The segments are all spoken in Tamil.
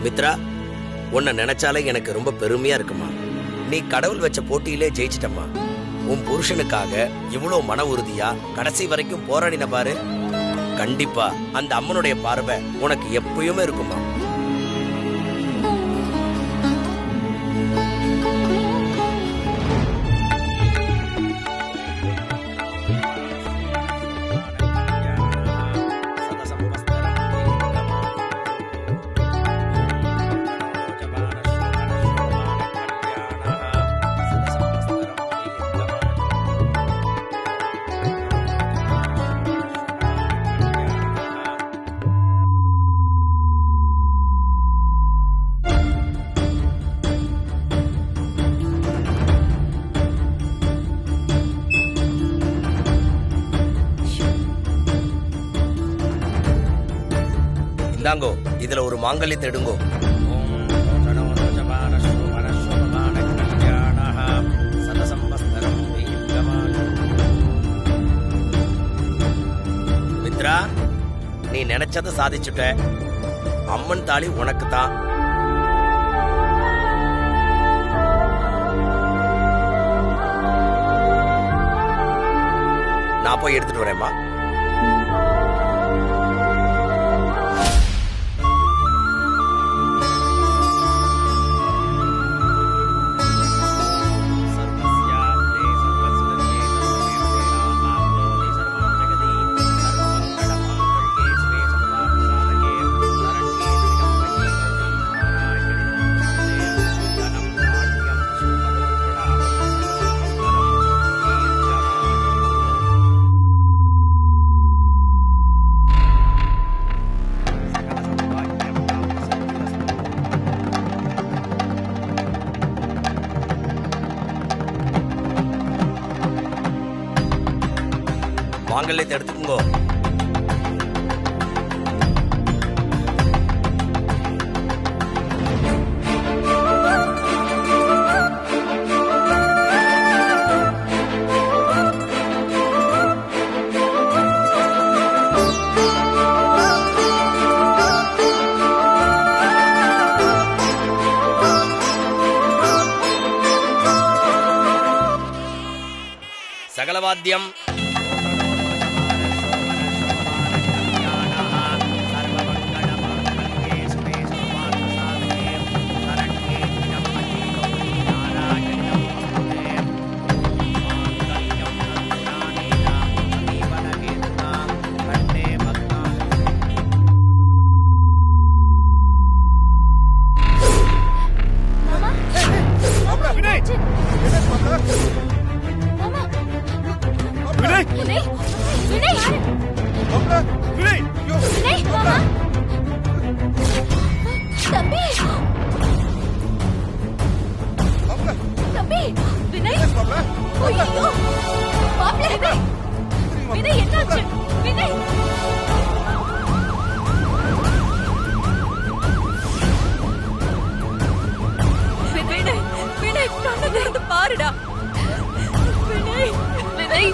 மித்ரா, உன்னை நினைச்சாலே எனக்கு ரொம்ப பெருமையா இருக்குமா. நீ கடவுள் வச்ச போட்டியிலே ஜெயிச்சிட்டம்மா. உன் புருஷனுக்காக இவ்வளவு மன உறுதியா கடைசி வரைக்கும் போராடின பாரு. கண்டிப்பா அந்த அம்மனுடைய பார்வை உனக்கு எப்பயுமே இருக்குமா. இந்தாங்கோ, இதுல ஒரு மாங்கல்யத்தை எடுங்கோ. மித்ரா, நீ நினைச்சதை சாதிச்சுட்ட. அம்மன் தாலி உனக்கு தான். நான் போய் எடுத்துட்டு வரேம்மா. மாங்கல்யத்தை எடுத்துக்கோங்க. சகலவாத்தியம். பாருடா வினய், வினய்.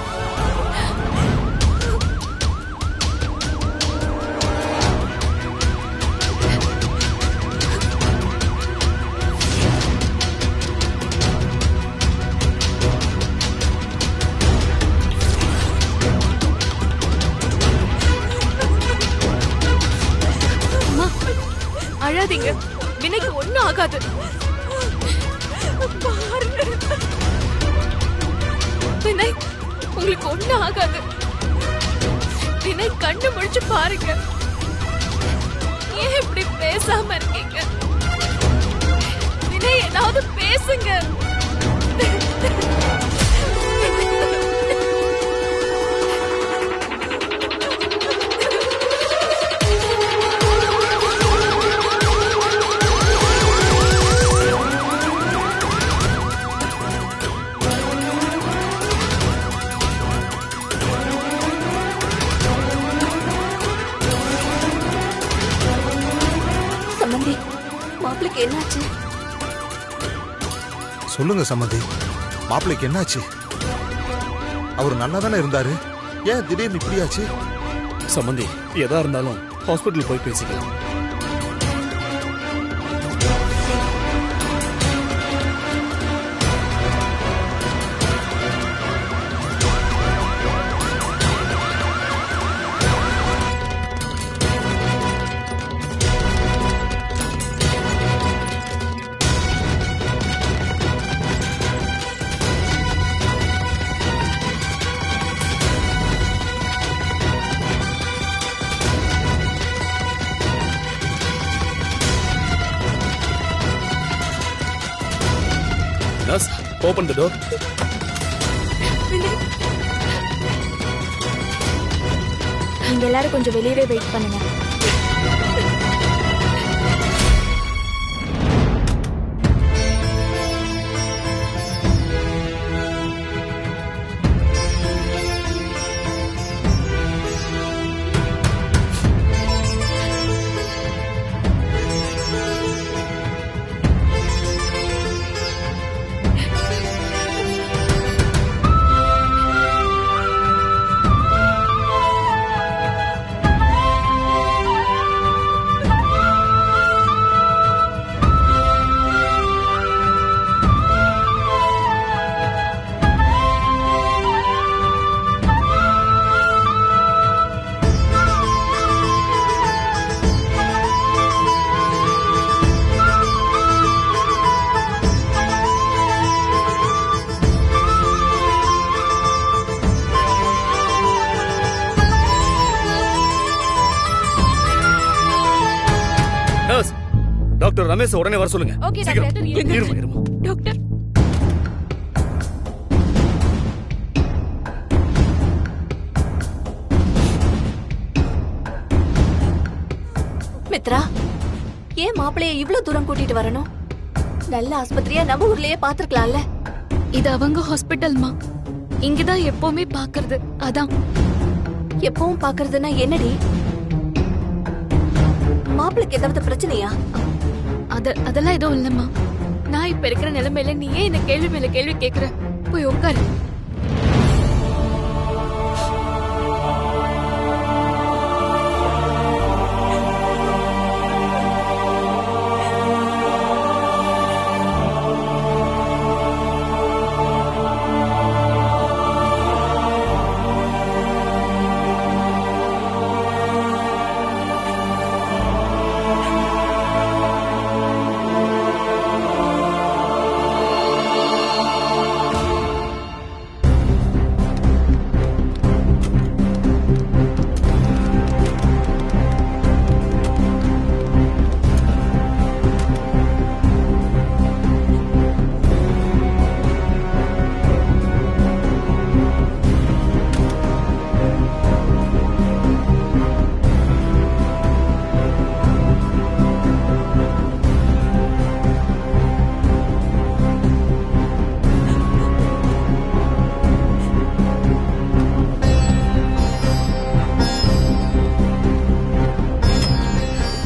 அழாதீங்க, வினைக்கு ஒண்ணும் ஆகாது. வினய், உங்களுக்கு ஒண்ணும் ஆகாது. வினய், கண்ணு முழிச்சு பாருங்க. ஏன் இப்படி பேசாம இருக்கீங்க? வினய், ஏதாவது பேசுங்க. மாப்பிளைக்கு என்னாச்சு? சொல்லுங்க சம்மந்தி, மாப்பிளைக்கு என்னாச்சு? அவர் நல்லா தானே இருந்தாரு, ஏன் திடீர்னு இப்படியாச்சு? சம்மந்தி, எதா இருந்தாலும் ஹாஸ்பிட்டல் போய் பேசிக்கலாம். Nurse, open the door. Vinay, நீங்க எல்லாரும் கொஞ்சம் வெளியவே வெயிட் பண்ணுங்க. Nurse, டாக்டர் ரமேஷ் உடனே வர சொல்லுங்க. ஓகே சீக்கிரம். டாக்டர். இருமா, இருமா. டாக்டர் மித்ரா, ஏன் மாப்பிளைய இவ்ளோ தூரம் கூட்டிட்டு வரணும்? நல்ல ஆஸ்பத்திரியா நம்ம ஊர்லயே பாத்துருக்கலாம்ல. இது அவங்க ஹாஸ்பிட்டல்மா. இங்கதான் எப்பவுமே பாக்குறது. அதான் எப்பவும் பாக்குறதுன்னா என்னடி? மாப்பிளைக்கு ஏதாவது பிரச்சனையா? அதெல்லாம் எதுவும் இல்லம்மா. நான் இப்ப இருக்கிற நிலைமையில நீ ஏன் என்ன கேள்வி மேல கேள்வி கேக்குற? போய் உட்காரு.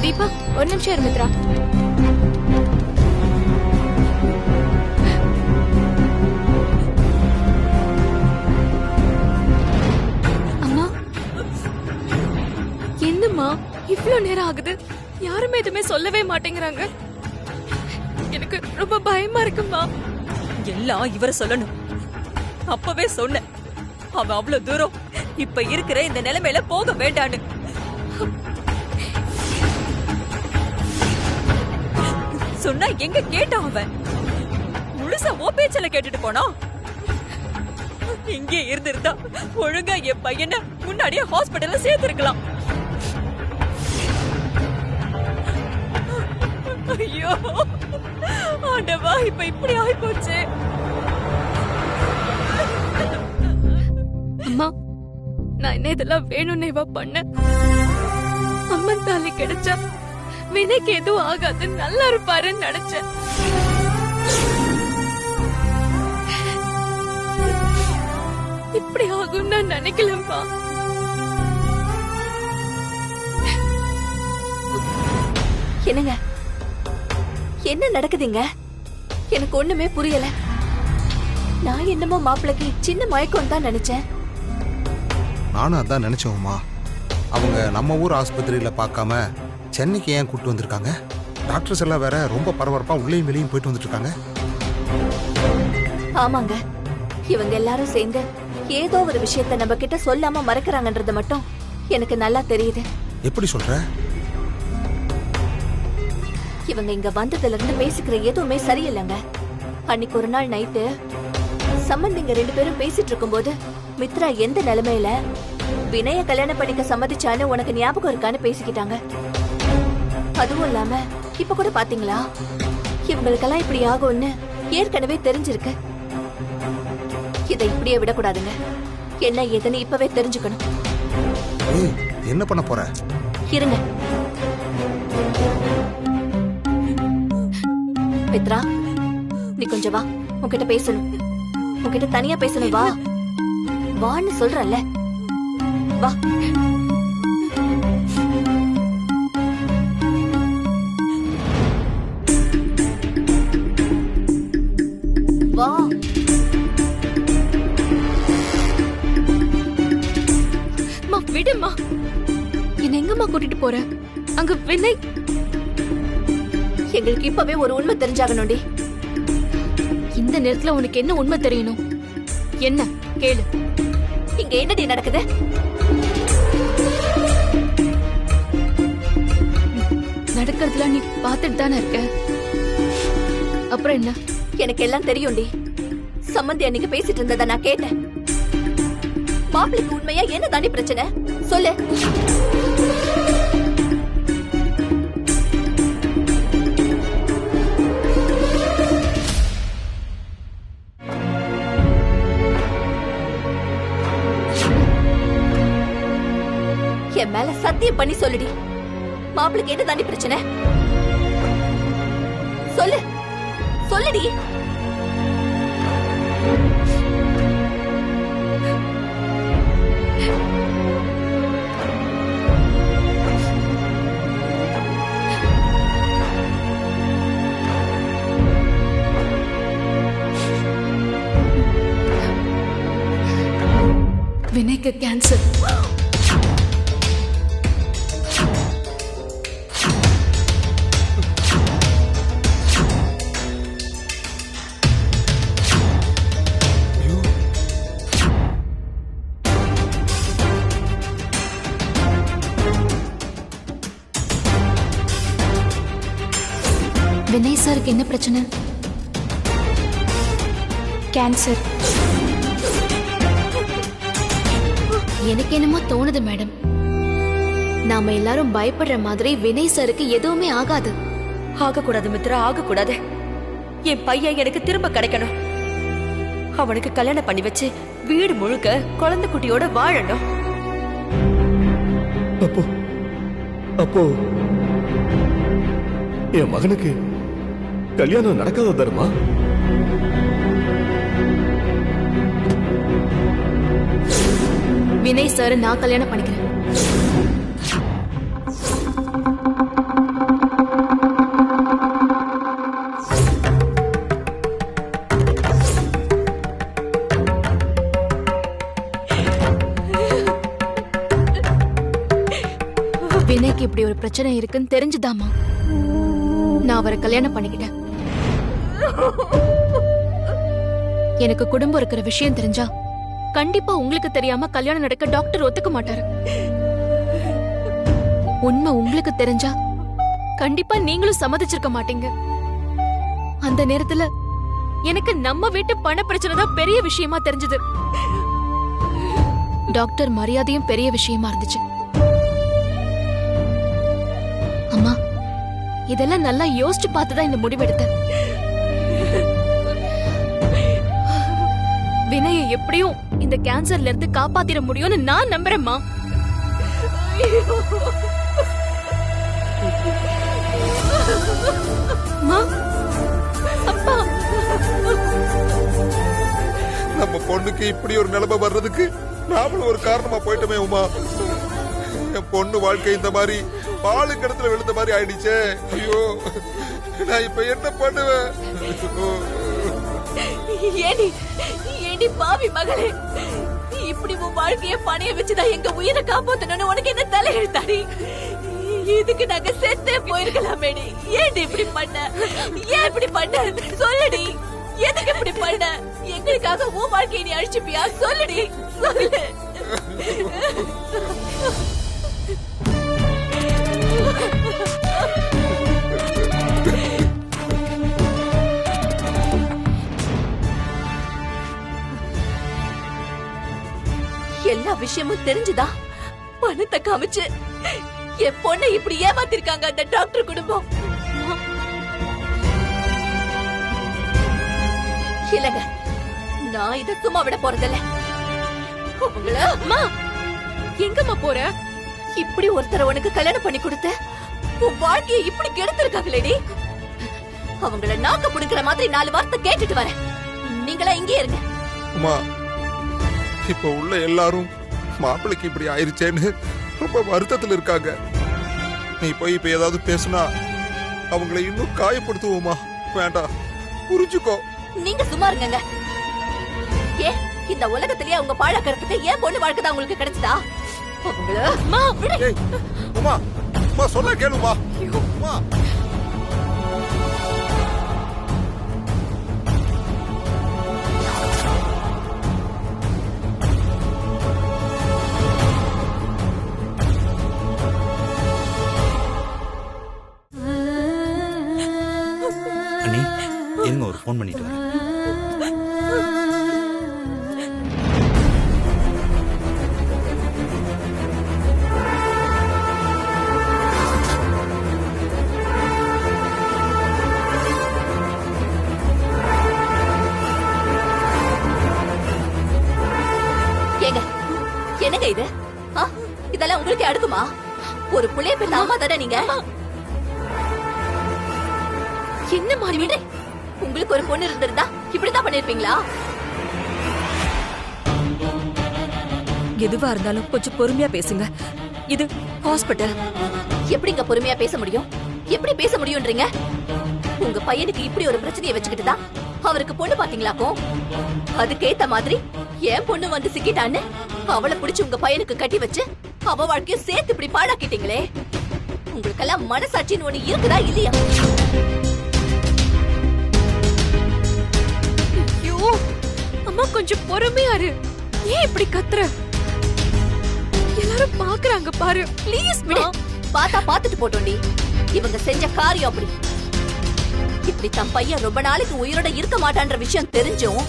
தீபா, ஒரு நிமிஷம் இரு மித்ரா. அம்மா, என்னம்மா இவ்ளோ நேரம் ஆகுது? யாருமே எதுவுமே சொல்லவே மாட்டேங்கிறாங்க. எனக்கு ரொம்ப பயமா இருக்குமா. எல்லாம் இவர சொல்லணும். அப்பவே சொன்னேன், அவன் அவ்வளவு தூரம் இப்ப இருக்கிற இந்த நிலைமையில போக வேண்டான்னு. சொன்னா எங்க கேட்டான் அவன்? முழுசா ஓ பேச்சல கேட்டுட்டு போனா. இங்கே இருந்திருந்தா ஒழுங்கா என் பையனை முன்னாடியே ஹாஸ்பிட்டல்ல சேர்த்திருக்கலாம். ஐயோ ஆண்டவா, இப்ப இப்படி ஆயிப்போச்சு. அம்மா, நான் என்ன இதெல்லாம் வேணும்னே பண்ண. அம்மன் தாலி கிடைச்சா வினைக்கு எதுவும் ஆகாது, நல்லா இருப்பாருன்னு நினைச்சேன். இப்படி ஆகும் நான் நினைக்கலப்பா. என்னங்க, என்ன நடக்குதுங்க? எனக்கு ஒண்ணுமே புரியல. நான் என்னமோ மாப்பிளைக்கு சின்ன மயக்கம் தான் நினைச்சேன். நானும் அதான் நினைச்சோம்மா. அவங்க நம்ம ஊர் ஆஸ்பத்திரியில பார்க்காம சென்னைக்கு ஏன் கூட்டு வந்திருக்காங்க? டாக்டர்ஸ் எல்லாம் வேற ரொம்ப பரபரப்பா உள்ளேயும் வெளியும் போயிட்டு வந்துட்டு இருக்காங்க. ஆமாங்க, இவங்க எல்லாரும் சேர்ந்து ஏதோ ஒரு விஷயத்த நம்ம கிட்ட சொல்லாம மறைக்கிறாங்கன்றது மட்டும் எனக்கு நல்லா தெரியுது. எப்படி சொல்ற? இவங்க இங்க வந்ததுல இருந்து பேசிக்கிற எதுவுமே சரியில்லைங்க. அன்னைக்கு ஒரு நாள் நைட்டு சம்பந்திங்க 2 பேரும் பேசிட்டு இருக்கும்போது மித்ரா எந்த நிலைமையில வினய கல்யாணம் பண்ணிக்க சம்மதிச்சான்னு உனக்கு ஞாபகம் இருக்கான்னு பேசிக்கிட்டாங்க. அதுவும் இல்லாம இப்ப கூட பாத்தீங்களா, இவங்களுக்கெல்லாம் இப்படி ஆகும்னு ஏற்கனவே தெரிஞ்சிருக்கு. இதை இப்படியே விடக்கூடாதுங்க. என்ன ஏதுன்னு இப்பவே தெரிஞ்சுக்கணும். ஏய், என்ன பண்ண போற? இருங்க மித்ரா, நீ கொஞ்சம் வா. உன்கிட்ட பேசணும். உன்கிட்ட தனியா பேசணும். வா வான்னு சொல்றல்ல. வா. வா. மா விடுமா. என்ன எங்கம்மா கூட்டிட்டு போற? அங்க வினய். எங்களுக்கு இப்பவே ஒரு உண்மை தெரிஞ்சாகணும்டி. இந்த நேரத்துல உனக்கு என்ன உண்மை தெரியணும்? என்ன கேளு. இங்க என்னடி நடக்குது? நடக்கிறதுல நீ பாத்துட்டு தானே இருக்க. அப்புறம் என்ன? எனக்கு எல்லாம் தெரியும்டி. சம்மந்தி அன்னைக்கு பேசிட்டு இருந்ததை நான் கேட்டேன். மாப்பிளைக்கு உண்மையா என்ன தாண்டி பிரச்சனை சொல்லு. என் மேல சத்தியம் பண்ணி சொல்லுடி. மாப்பிளைக்கு என்ன தாண்டி பிரச்சனை சொல்லு. சொல்லுடி. வினய்க்கு கேன்சர். வினய் சாருக்கு என்ன பிரச்சனை? கேன்சர். எனக்கு என்னமோ தோணுது மேடம், நாம எல்லாரும் பயப்படுற மாதிரி வினய் சாருக்கு எதுவுமே ஆகாது. ஆகக்கூடாது மித்ரா, ஆகக்கூடாது. என் பையன் எனக்கு திரும்ப கிடைக்கணும். அவனுக்கு கல்யாணம் பண்ணி வச்சு வீடு முழுக்க குழந்தை குட்டியோட வாழணும். அப்போ என் மகனுக்கு கல்யாணம் நடக்காத தருமா? வினய் சார் நான் கல்யாணம் பண்ணிக்கிறேன். வினய்க்கு இப்படி ஒரு பிரச்சனை இருக்குன்னு தெரிஞ்சுதாமா நான் அவரை கல்யாணம் பண்ணிக்கிட்டேன். எனக்கு குடும்பம் இருக்கிற விஷயம் தெரிஞ்சா கண்டிப்பா உங்களுக்கு தெரியாம கல்யாணம் நடக்க டாக்டர் ஒத்துக்க மாட்டாரு. உண்மை உங்களுக்கு தெரிஞ்சா கண்டிப்பா நீங்களும் சம்மதிச்சிருக்க மாட்டீங்க. அந்த நேரத்துல எனக்கு நம்ம வீட்டு பண பிரச்சனை தான் பெரிய விஷயமா தெரிஞ்சது. டாக்டர் மரியாதையும் பெரிய விஷயமா இருந்துச்சு. அம்மா, இதெல்லாம் நல்லா யோசிச்சு பார்த்துதான் இந்த முடிவெடுத்தேன். வினயை எப்படியும் இந்த கேன்சர்ல இருந்து காப்பாத்திர முடியும்னு நான் நம்புறேம்மா. அப்பா, நம்ம பொண்ணுக்கு இப்படி ஒரு நிலைமை வர்றதுக்கு நாமளும் ஒரு காரணமா போயிட்டோமே உமா. என் பொண்ணு வாழ்க்கை இந்த மாதிரி பாலு கிடத்துல விழுந்த மாதிரி ஆயிடுச்சே. ஐயோ, நான் இப்ப என்ன பண்ணுவேன்? ஏடி பாவி மகளே, இப்படி உன் வாழ்க்கைய பணைய வச்சுதான் எங்க உயிரை காப்பாத்தணும்னு உனக்கு என்ன தலை எழுத்தாடி? இதுக்கு நாங்க செத்தே போயிருக்கலாமேடி. ஏடி இப்படி பண்ண? ஏன் இப்படி பண்ண சொல்லுடி. எதுக்கு இப்படி பண்ண? எங்களுக்காக உன் வாழ்க்கையை நீ அழிச்சுப்பியா? சொல்லுடி, சொல்லு. எல்லா விஷயமும் தெரிஞ்சுதா பணத்தை காமிச்சு என் பொண்ணை இப்படி ஏமாத்திருக்காங்க அந்த டாக்டர் குடும்பம். இல்லங்க, நான் இத சும்மா விட போறதில்ல. உங்கள அம்மா எங்கம்மா போற? இப்படி ஒருத்தர உனக்கு கல்யாணம் பண்ணி கொடுத்து உன் வாழ்க்கையை இப்படி கெடுத்திருக்காங்களேடி. அவங்கள நாக்க புடுங்கிற மாதிரி 4 வார்த்தை கேட்டுட்டு வரேன். நீங்களா இங்கே இருங்க. உமா, இப்ப உள்ள எல்லாரும் மாப்பிள்ளைக்கு இப்படி ஆயிருச்சேன்னு ரொம்ப வருத்தத்துல இருக்காங்க. நீ போய் இப்ப ஏதாவது பேசுனா அவங்களை இன்னும் காயப்படுத்துவோமா? வேண்டாம், புரிஞ்சுக்கோ. நீங்க சும்மா இருங்கங்க. ஏ, இந்த உலகத்திலேயே உங்க பாழாக்கிறதுக்கு ஏன் பொண்ணு வாழ்க்கை தான் உங்களுக்கு கிடைச்சதா? அவங்கள அம்மா விடு. ஏய், உமா, உமா சொல்ல கேளுமா. உமா, அண்ணி இருங்க, ஒரு ஃபோன் பண்ணிட்டு வரேன். ஏங்க, என்னங்க இது? ஆ, இதெல்லாம் உங்களுக்கு அடுக்குமா? ஒரு புள்ளைய பெத்த அம்மா தானே நீங்க? என்ன மாதிரி விடு. உங்களுக்கு ஒரு பொண்ணு இருந்திருந்தா இப்படிதான் பண்ணிருப்பீங்களா? எதுவா இருந்தாலும் கொஞ்சம் பொறுமையா பேசுங்க. இது ஹாஸ்பிட்டல். எப்படிங்க பொறுமையா பேச முடியும்? எப்படி பேச முடியும்ன்றீங்க? உங்க பையனுக்கு இப்படி ஒரு பிரச்சனையை வச்சுக்கிட்டு தான் அவருக்கு பொண்ணு பாத்தீங்களாக்கும்? அதுக்கேத்த மாதிரி என் பொண்ணு வந்து சிக்கிட்டான்னு அவளை பிடிச்சு உங்க பையனுக்கு கட்டி வச்சு அவ வாழ்க்கைய சேர்த்து இப்படி பாழாக்கிட்டீங்களே. உங்களுக்கெல்லாம் மனசாட்சின்னு ஒண்ணு இருக்குதா இல்லையா? ஐயோ அம்மா கொஞ்சம் பொறுமையா இரு. ஏன் இப்படி கத்துற? எல்லாரும் பாக்குறாங்க பாரு. ப்ளீஸ் விடு. பாத்தா பாத்துட்டு போட்டோண்டி. இவங்க செஞ்ச காரியம் அப்படி. இப்படி தன் பையன் ரொம்ப நாளைக்கு உயிரோட இருக்க மாட்டான்ற விஷயம் தெரிஞ்சும்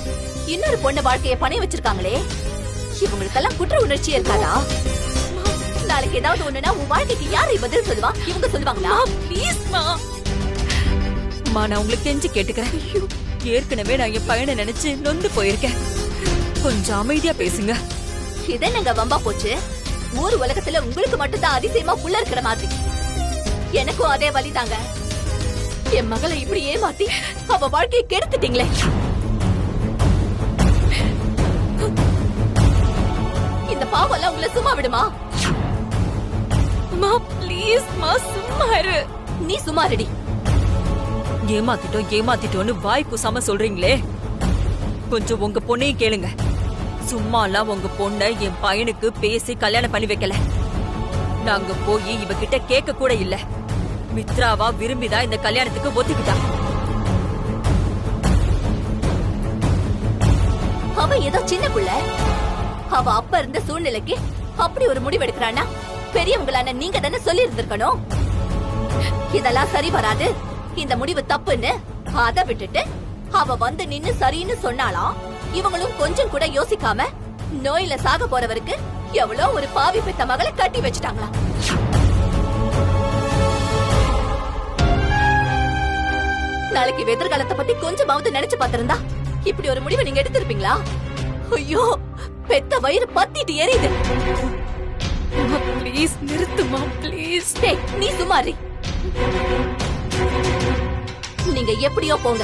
இன்னொரு பொண்ணு வாழ்க்கைய பணைய வச்சிருக்காங்களே. இவங்களுக்கெல்லாம் குற்ற உணர்ச்சி இருக்காதா? நாளைக்கு ஏதாவது ஒண்ணுனா உன் வாழ்க்கைக்கு யாரை பதில் சொல்லுவா? இவங்க சொல்லுவாங்களா? ப்ளீஸ் மா. அம்மா, நான் உங்களுக்கு கெஞ்சி கேட்டுக்கிறேன். ஏற்கனவே நான் என் பையனை நினைச்சு நொந்து போயிருக்கேன். கொஞ்சம் அமைதியா பேசுங்க. இதென்னங்க வம்பா போச்சு? ஊர் உலகத்துல உங்களுக்கு மட்டும்தான் அதிசயமா புள்ள இருக்கிற மாதிரி. எனக்கும் அதே வலிதாங்க. என் மகளை இப்படி ஏமாத்தி அவ வாழ்க்கையை கெடுத்துட்டீங்களே. இந்த பாவம் எல்லாம் உங்களை சும்மா விடுமா? மா ப்ளீஸ் மா சும்மா இரு. நீ சும்மா ரெடி. ஏமாத்திட்டோன்னு வாய் கூசாம சொல்றீங்களே. கொஞ்சம் உங்க பொண்ணையும் கேளுங்க. சும்மா எல்லாம் உங்க பொண்ண என் பையனுக்கு பேசி கல்யாணம் பண்ணி வைக்கல. நாங்க போய் இவகிட்ட கேட்க கூட இல்ல. மித்ராவா விரும்பிதான் இந்த கல்யாணத்துக்கு ஒத்துக்கிட்டா. அவ ஏதோ சின்ன புள்ள. அவ அப்ப இருந்த சூழ்நிலைக்கு அப்படி ஒரு முடிவு எடுக்கிறானா பெரியவங்களான நீங்க தானே சொல்லி இருந்திருக்கணும். இதெல்லாம் சரி வராது, இந்த முடிவு தப்புன்னு. அத விட்டுட்டு அவ வந்து நின்னு சரின்னு சொன்னாலாம். இவங்களும் கொஞ்சம் கூட யோசிக்காம நோயில சாக போறவருக்கு எவ்வளவு ஒரு பாவி பெத்த மகளை கட்டி வச்சுட்டாங்களா. நாளைக்கு எதிர்காலத்தை பத்தி கொஞ்சமாவது நினைச்சு பார்த்திருந்தா இப்படி ஒரு முடிவை நீங்க எடுத்திருப்பீங்களா? ஐயோ, பெத்த வயிறு பத்திட்டு எரியுது. ப்ளீஸ் நிறுத்துமா ப்ளீஸ். டேய், நீ சுமாரி. நீங்க எப்படியோ போங்க.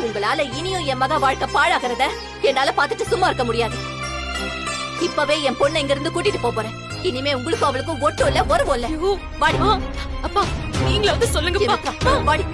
உங்களால இனியும் என் மக வாழ்க்கை பாழாகிறத என்னால பார்த்துட்டு சும்மா இருக்க முடியாது. இப்பவே என் பொண்ணை இங்க இருந்து கூட்டிட்டு போறேன். இனிமே உங்களுக்கும் அவளுக்கும் ஒட்டும் இல்ல, உறவும் இல்ல. ஐயோ, வாடி. அப்பா நீங்களாவது சொல்லுங்கப்பா. வாடி.